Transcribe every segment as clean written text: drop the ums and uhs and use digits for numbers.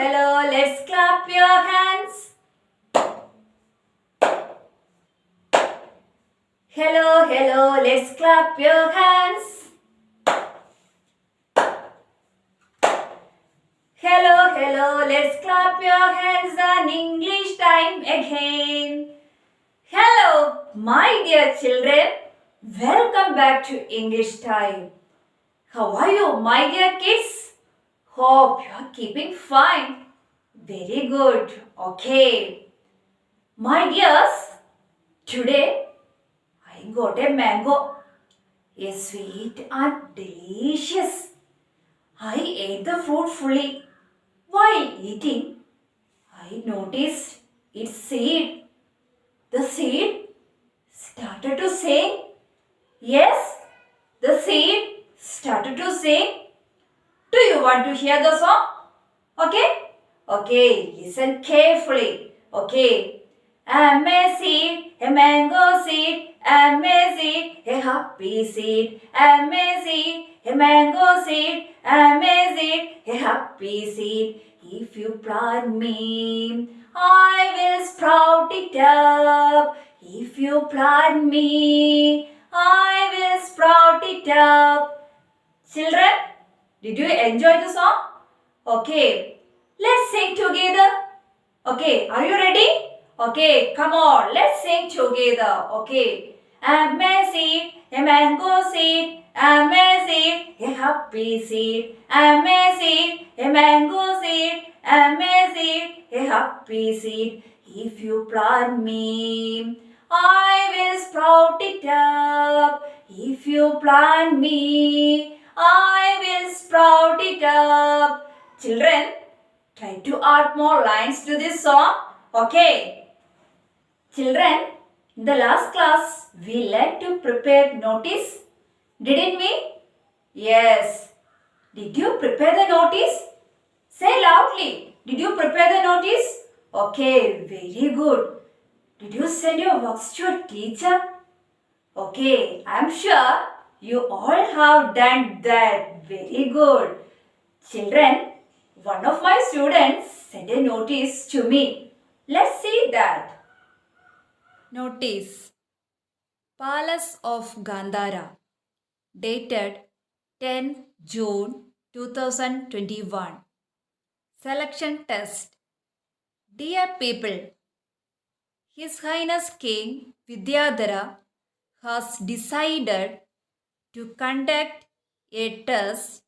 hello, let's clap your hands. Hello, let's clap your hands. Hello, let's clap your hands and English time again. Hello, my dear children. Welcome back to English time. How are you, my dear kids? Hope you are keeping fine. Very good. Okay. My dears, today I got a mango. A sweet and delicious. I ate the fruit fully. While eating, I noticed its seed. The seed started to sing. Yes, the seed started to sing. Do you want to hear the song? Okay? Okay, listen carefully. Okay. A seed, a mango seed, a seed, a happy seed, a seed, a mango seed, a seed, a happy seed. If you plant me, I will sprout it up. If you plant me, I will sprout it up. Children, did you enjoy the song? Okay, let's sing together. Okay, are you ready? Okay, come on, let's sing together. Okay, a seed, a mango seed, a seed, a happy seed, a seed, a mango seed, a seed, a happy seed. If you plant me, I will sprout it up. If you plant me, I will sprout it up. Children, try to add more lines to this song. Okay. Children, in the last class, we learned to prepare notice. Didn't we? Yes. Did you prepare the notice? Say loudly. Did you prepare the notice? Okay, very good. Did you send your works to your teacher? Okay, I'm sure you all have done that. Very good. Children, one of my students sent a notice to me. Let's see that. Notice. Palace of Gandhara. Dated 10 June 2021. Selection test. Dear people, His Highness King Vidyadhara has decided to conduct a test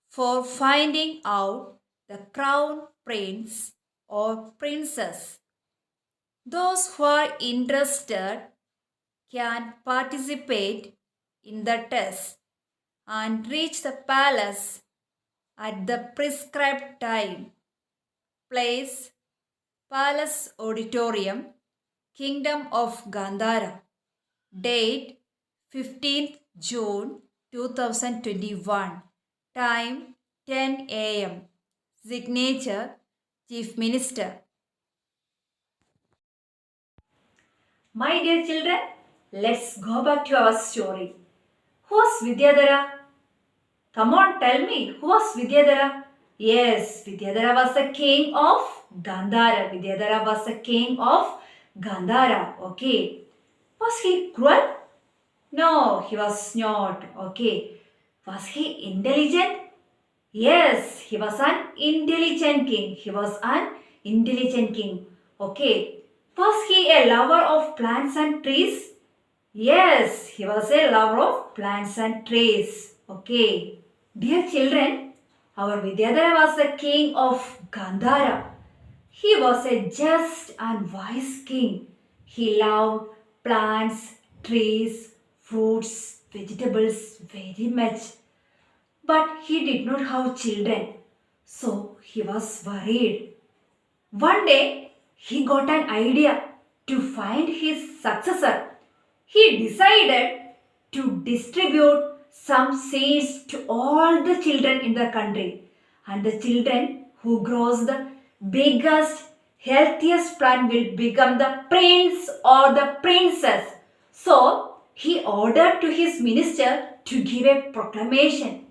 for finding out the crown prince or princess. Those who are interested can participate in the test and reach the palace at the prescribed time. Place Palace Auditorium, Kingdom of Gandhara. Date 15th June 2021. Time 10 a.m. Signature Chief Minister. My dear children, let's go back to our story. Who was Vidyadhara? Come on, tell me, who was Vidyadhara? Yes, Vidyadhara was the king of Gandhara. Vidyadhara was the king of Gandhara. Okay. Was he cruel? No, he was not. Okay. Was he intelligent? Yes, he was an intelligent king. He was an intelligent king. Okay. Was he a lover of plants and trees? Yes, he was a lover of plants and trees. Okay. Dear children, our Vidyadhara was the king of Gandhara. He was a just and wise king. He loved plants, trees, fruits, vegetables very much. But he did not have children. So he was worried. One day, he got an idea to find his successor. He decided to distribute some seeds to all the children in the country. And the children who grows the biggest, healthiest plant will become the prince or the princess. So, he ordered to his minister to give a proclamation.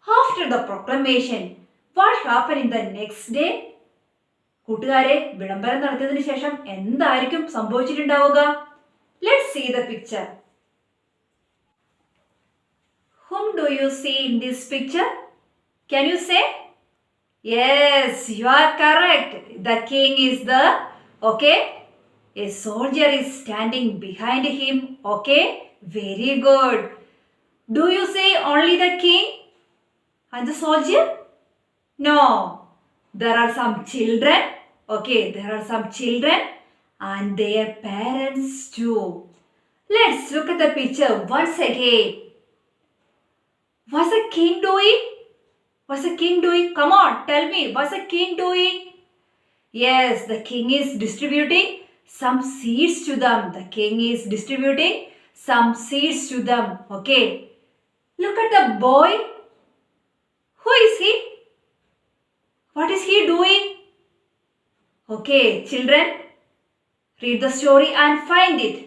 After the proclamation, what happened in the next day? കൂട്ടുകാരെ, വിളംബരം നടത്തിയതിനു ശേഷം എന്തായിരിക്കും സംഭവിച്ചിട്ടുണ്ടാവുക? Let's see the picture. Whom do you see in this picture? Can you say? Yes, you are correct. The king is the, okay? A soldier is standing behind him, okay? Very good. Do you see only the king and the soldier? No. There are some children, okay? There are some children and their parents too. Let's look at the picture once again. What's the king doing? What's the king doing? Come on, tell me. What's the king doing? Yes, the king is distributing some seeds to them. The king is distributing some seeds to them. Okay. Look at the boy. Who is he? What is he doing? Okay, children, read the story and find it.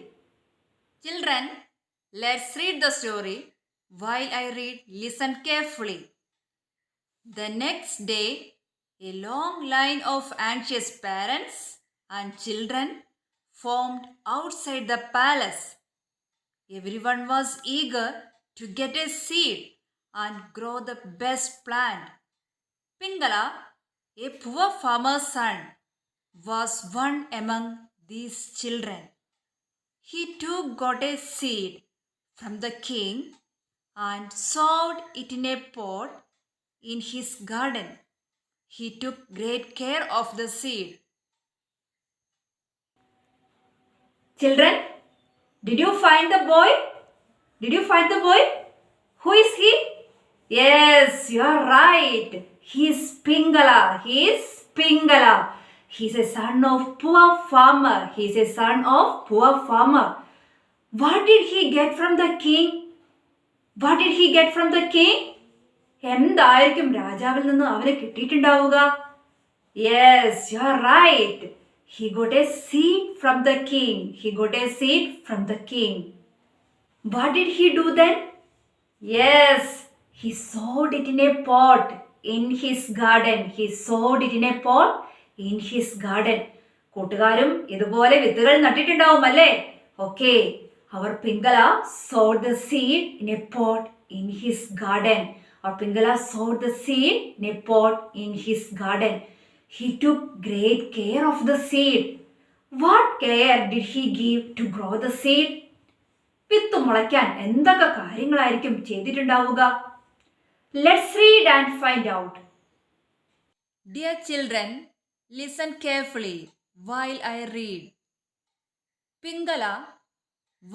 Children, let's read the story. While I read, listen carefully. The next day, a long line of anxious parents and children formed outside the palace. Everyone was eager to get a seed and grow the best plant. Pingala, a poor farmer's son, was one among these children. He too got a seed from the king and sowed it in a pot in his garden. He took great care of the seed. Children, did you find the boy? Did you find the boy? Who is he? Yes, you are right. He is Pingala. He is Pingala. He is a son of poor farmer. He is a son of poor farmer. What did he get from the king? What did he get from the king? എന്തായിരിക്കും രാജാവിൽ നിന്ന് അവന് കിട്ടിയിട്ടുണ്ടാവുക? Yes, you are right. He got a seed from the king. He got a seed from the king. What did he do then? Yes, he sowed it in a pot in his garden. He sowed it in a pot in his garden. കൂട്ടുകാരും ഇതുപോലെ വിത്തുകൾ നട്ടിട്ടുണ്ടാവും അല്ലേ? Okay, our Pingala sowed the seed in a pot in his garden. Our Pingala sowed the seed in a pot in his garden. He took great care of the seed. What care did he give to grow the seed? വിത്ത് മുളയ്ക്കാൻ എന്തൊക്കെ കാര്യങ്ങളായിരിക്കും ചെയ്തിട്ടുണ്ടാവുക? Let's read and find out. Dear children, listen carefully while I read. Pingala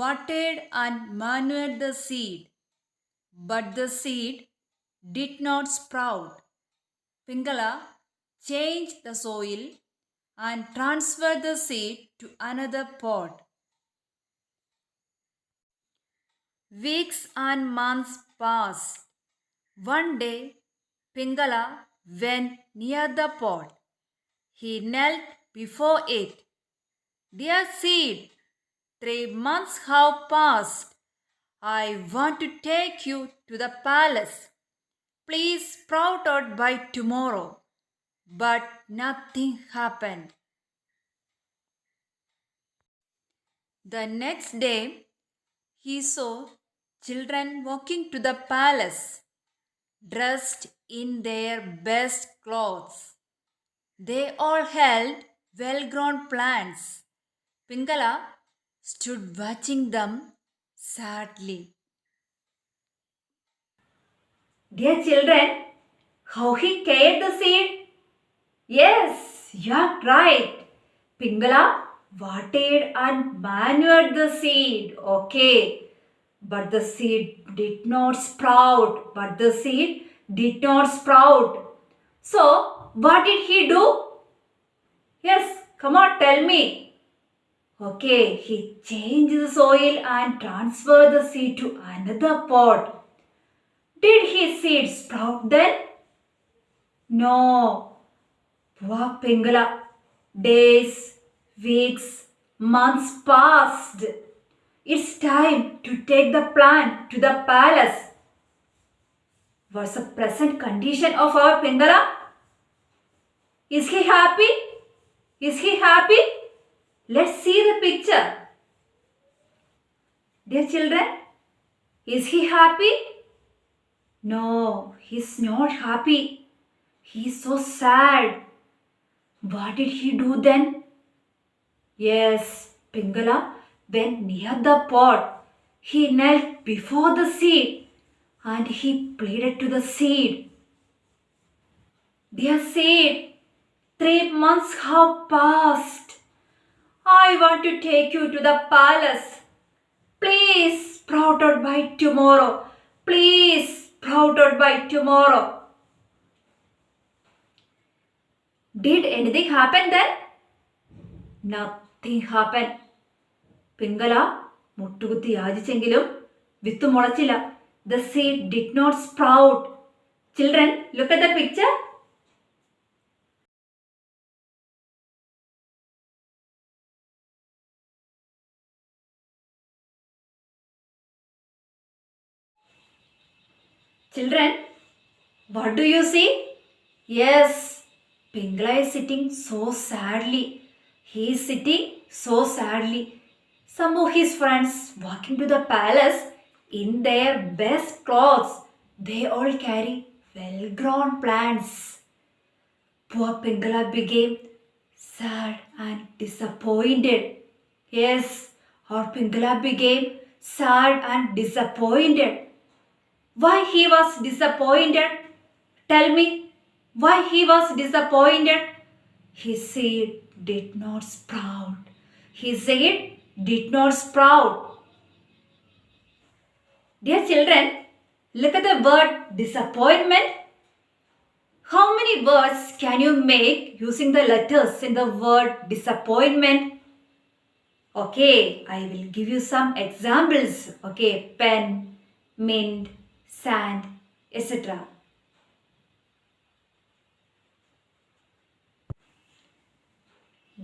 watered and manured the seed, but the seed did not sprout. Pingala changed the soil and transferred the seed to another pot. Weeks and months passed. One day, Pingala went near the pot. He knelt before it. Dear seed, 3 months have passed. I want to take you to the palace. Please sprout out by tomorrow. But nothing happened. The next day, he saw children walking to the palace, dressed in their best clothes. They all held well-grown plants. Pingala stood watching them sadly. Dear children, how he cared the seed? Yes, you are right. Pingala watered and manured the seed. Okay, but the seed did not sprout. So, what did he do? Yes, come on, tell me. Okay, he changed the soil and transferred the seed to another pot. Did his seed sprout then? No. Poor Pingala. Days, weeks, months passed. It's time to take the plant to the palace. What's the present condition of our Pingala? Is he happy? Is he happy? Let's see the picture. Dear children, is he happy? No, he's not happy. He's so sad. What did he do then? Yes, Pingala went near the pot. He knelt before the seed and he pleaded to the seed. Dear seed, 3 months have passed. I want to take you to the palace. Please sprout out by tomorrow. Please sprout out by tomorrow. Did anything happen then? Nothing happened. Pingala മുട്ടുകുത്തി യാചിച്ചെങ്കിലും വിത്ത് മുളച്ചില്ല. The seed did not sprout. Children, look at the picture. Children, what do you see? Yes, Pingala is sitting so sadly. He is sitting so sadly. Some of his friends walking to the palace in their best clothes. They all carry well-grown plants. Poor Pingala became sad and disappointed. Yes, our Pingala became sad and disappointed. Why he was disappointed? Tell me, why he was disappointed? His seed did not sprout. His seed did not sprout. Dear children, look at the word disappointment. How many words can you make using the letters in the word disappointment? Okay, I will give you some examples. Okay, pen, mint, sand, etc.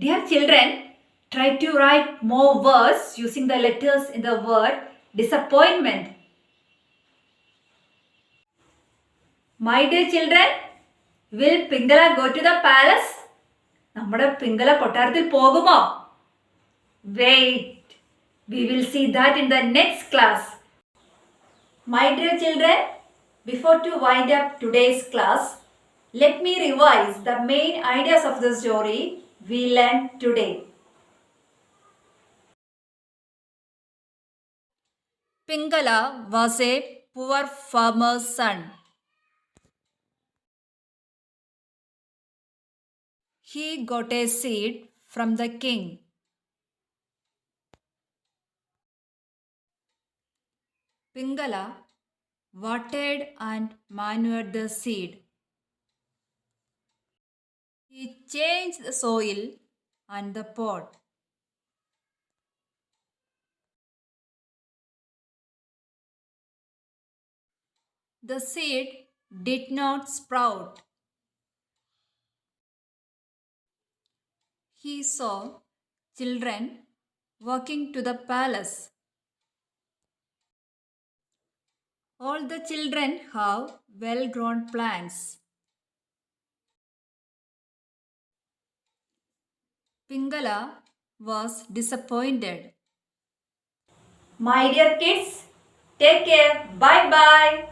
Dear children, try to write more words using the letters in the word disappointment. My dear children, will Pingala go to the palace? നമ്മുടെ Pingala കൊട്ടാരത്തിൽ പോകുമോ? Wait, we will see that in the next class. My dear children, before to wind up today's class, let me revise the main ideas of the story we learned today. Pingala was a poor farmer's son. He got a seed from the king. Pingala watered and manured the seed. He changed the soil and the pot. The seed did not sprout. He saw children walking to the palace. All the children have well-grown plants. Pingala was disappointed. My dear kids, take care. Bye-bye.